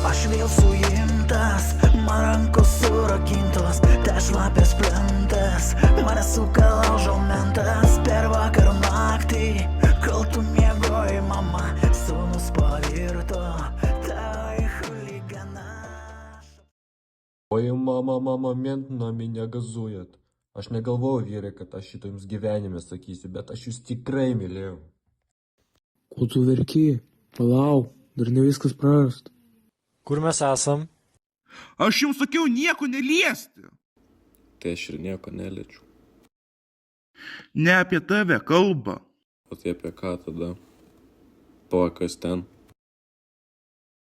Aš vėl suimtas, man rankos surakintos, tešlapės plentas, mane suka laužo mentas. Per vakar naktį, kol tu miegoji, mama, sūnus pavirto tai хулигана. Ой, mama, ment на меня газует. Aš negalvojau, vyrai, kad aš šito jums gyvenime sakysiu, bet aš jūs tikrai mylėjau. Ko tu verki? Palauk, dar ne viskas prarasta. Kur mes esam? Aš jums sakiau nieko neliesti. Tai aš ir nieko neliečiu. Ne apie tave kalba. O tai apie ką tada? To, kas ten?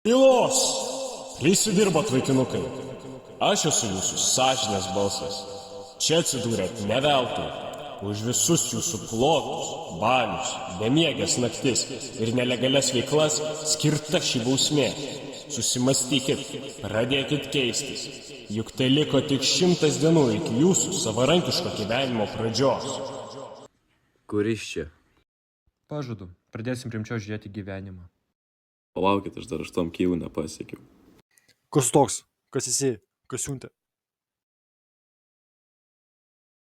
Tylos! Prisidirbot, vaikinukai. Aš esu jūsų sąžinės balsas. Čia atsidūrėt ne veltui. Už visus jūsų plotus, balius, bemiegės naktis ir nelegalias veiklas skirta ši bausmė. Susimastykit, pradėkit keistis. Juk tai liko tik 100 dienų iki jūsų savarankiško gyvenimo pradžios. Kuris čia? Pažadu, pradėsim rimčiau žiūrėti gyvenimą. Palaukit, aš dar 8 kilų nepasiekiau. Kas toks? Kas esi? Kas siuntė?